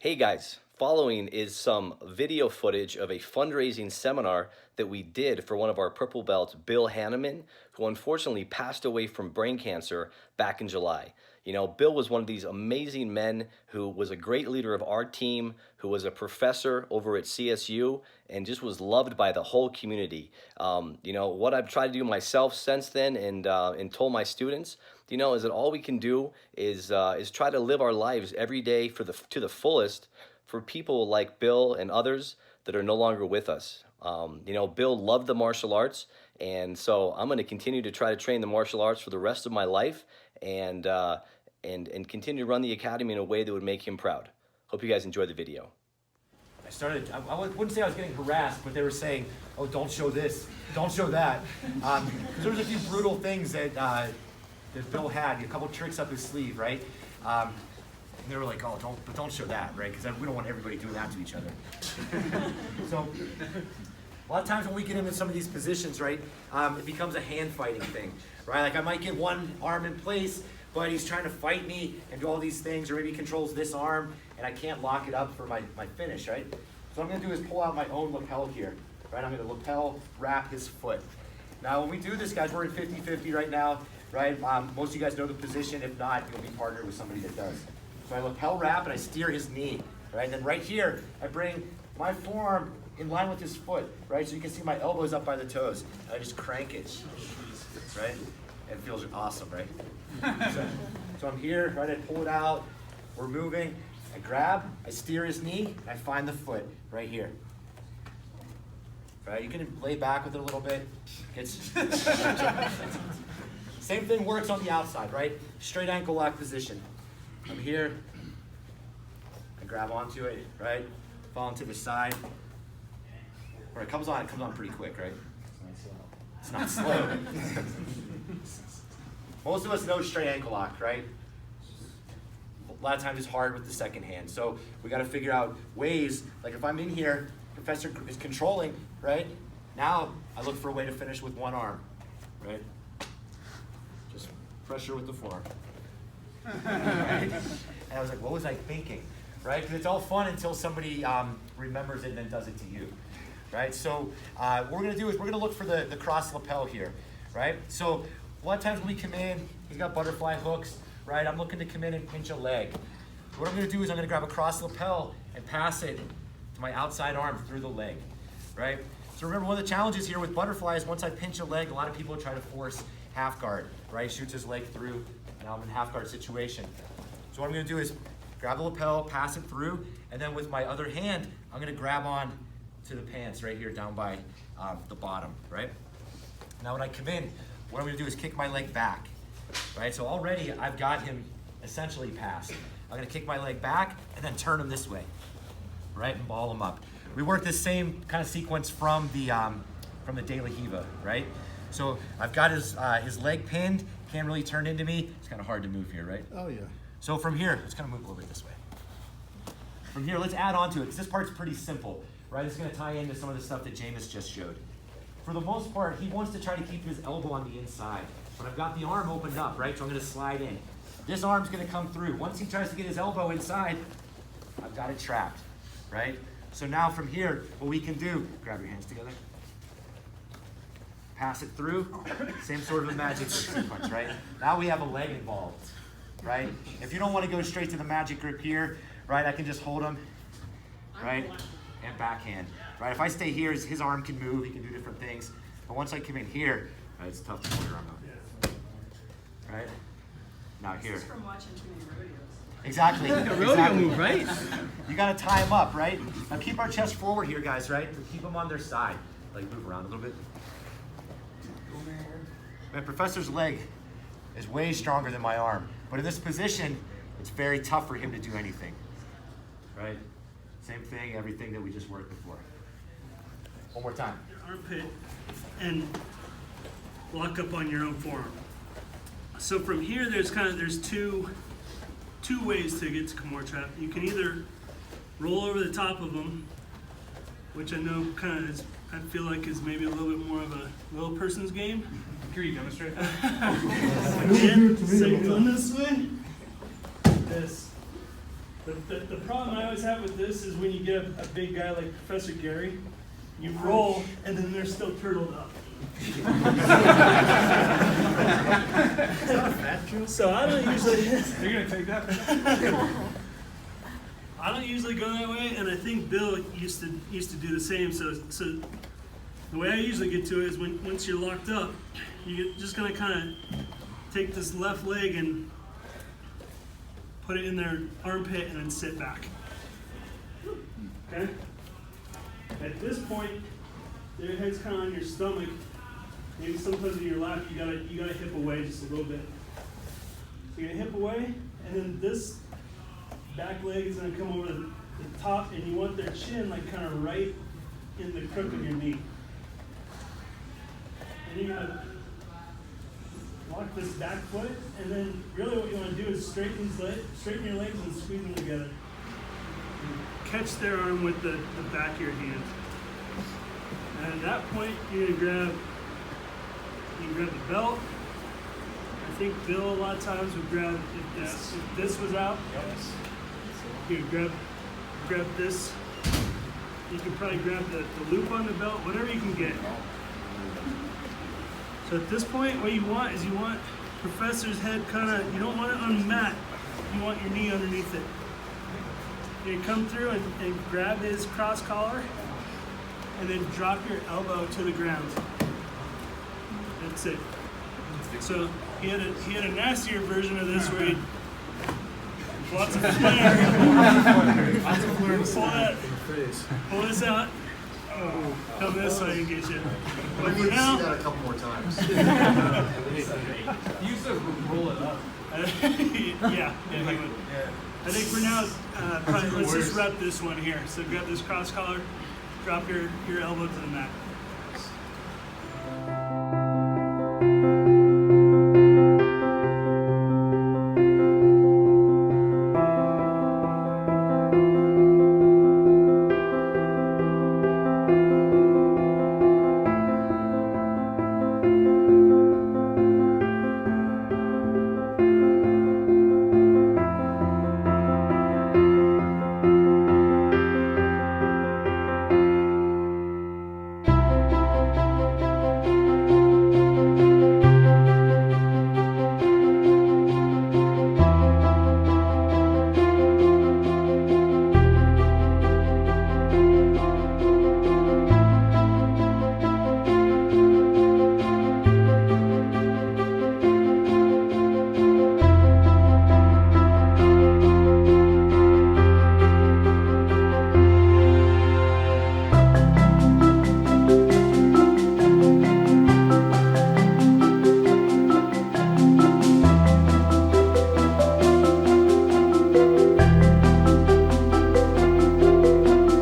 Hey guys, following is some video footage of a fundraising seminar that we did for one of our purple belts, Bill Hanneman, who unfortunately passed away from brain cancer back in July. You know, Bill was one of these amazing men who was a great leader of our team, who was a professor over at CSU, and just was loved by the whole community. What I've tried to do myself since then and told my students, is that all we can do is try to live our lives every day to the fullest for people like Bill and others that are no longer with us. Bill loved the martial arts, and so I'm going to continue to try to train the martial arts for the rest of my life, and continue to run the academy in a way that would make him proud. Hope you guys enjoy the video. I wouldn't say I was getting harassed, but they were saying, oh, don't show this, don't show that. Because there was a few brutal things that Bill had, a couple tricks up his sleeve, right? And they were like, oh, don't show that, right? Because we don't want everybody doing that to each other. So a lot of times when we get into some of these positions, right, it becomes a hand fighting thing, right? Like I might get one arm in place, but he's trying to fight me and do all these things, or maybe he controls this arm and I can't lock it up for my finish, right? So what I'm gonna do is pull out my own lapel here, right? I'm gonna lapel wrap his foot. Now when we do this, guys, we're in 50-50 right now, right? Most of you guys know the position. If not, you'll be partnered with somebody that does. So I lapel wrap and I steer his knee, right? And then right here, I bring my forearm in line with his foot, right? So you can see my elbows up by the toes. And I just crank it, right? And it feels awesome, right? So I'm here, right? I pull it out. We're moving. I grab, I steer his knee, and I find the foot right here. Right? You can lay back with it a little bit. Same thing works on the outside, right? Straight ankle lock position. I'm here. I grab onto it, right? Fall to the side. When it comes on pretty quick, right? It's not slow. Most of us know straight ankle lock, right? A lot of times it's hard with the second hand. So we got to figure out ways, like if I'm in here, professor is controlling, right? Now I look for a way to finish with one arm, right? Just pressure with the forearm. Right? And I was like, what was I thinking? Right? Because it's all fun until somebody remembers it and then does it to you. Right? So what we're going to do is we're going to look for the cross lapel here. Right? So a lot of times when we come in, he's got butterfly hooks. Right? I'm looking to come in and pinch a leg. What I'm going to do is I'm going to grab a cross lapel and pass it to my outside arm through the leg. Right? So remember, one of the challenges here with butterfly is once I pinch a leg, a lot of people try to force half guard. Right? Shoots his leg through. Now I'm in half guard situation. So what I'm going to do is grab the lapel, pass it through, and then with my other hand, I'm going to grab on to the pants right here down by the bottom, right? Now when I come in, what I'm going to do is kick my leg back, right? So already I've got him essentially passed. I'm going to kick my leg back and then turn him this way, right, and ball him up. We work this same kind of sequence from the De La Hiva, right? So I've got his leg pinned. Can't really turn into me. It's kind of hard to move here, right? Oh, yeah. So from here, let's kind of move a little bit this way. From here, let's add on to it, because this part's pretty simple, right? It's going to tie into some of the stuff that Jameis just showed. For the most part, he wants to try to keep his elbow on the inside. But I've got the arm opened up, right? So I'm going to slide in. This arm's going to come through. Once he tries to get his elbow inside, I've got it trapped, right? So now from here, what we can do, grab your hands together. Pass it through, same sort of a magic sequence, right? Now we have a leg involved, right? If you don't want to go straight to the magic grip here, right, I can just hold him, right, and backhand, right? If I stay here, his arm can move, he can do different things. But once I come in here, right, it's tough to pull your arm out, right? Now here. This is from watching too many rodeos. Exactly. Like a rodeo move, right? You got to tie them up, right? Now keep our chest forward here, guys, right? Keep them on their side. Like move around a little bit. My professor's leg is way stronger than my arm, but in this position, it's very tough for him to do anything, right? Same thing, everything that we just worked before. One more time. Your armpit and lock up on your own forearm. So from here, there's two ways to get to Kimura trap. You can either roll over the top of them, which I know I feel like is maybe a little bit more of a little person's game. Can you demonstrate? Again, so you go this way, this, The problem I always have with this is when you get a big guy like Professor Gary, you roll and then they're still turtled up. So I don't usually. You're gonna take that? I don't usually go that way, and I think Bill used to do the same. So the way I usually get to it is once you're locked up, you're just gonna kind of take this left leg and put it in their armpit and then sit back. Okay? At this point, their head's kind of on your stomach. Maybe sometimes in your lap, you gotta hip away just a little bit. So you're gonna hip away, and then this back leg is gonna come over the top, and you want their chin like kind of right in the crook of your knee. And you're gonna walk this back foot, and then really what you want to do is straighten your legs and squeeze them together. Catch their arm with the back of your hand. And at that point, you're gonna grab the belt. I think Bill a lot of times would grab if this was out. Yes. You would grab this. You could probably grab the loop on the belt, whatever you can get. So at this point, what you want is Professor's head kind of, you don't want it on the mat, you want your knee underneath it. You come through and grab his cross collar, and then drop your elbow to the ground. That's it. So he had a nastier version of this where he lots of flare. Pull this out. Come this way and get you. But for now, see that a couple more times. You used to roll it up. yeah, he would. I think for now, probably let's just rep this one here. So grab this cross collar, drop your elbow to the mat.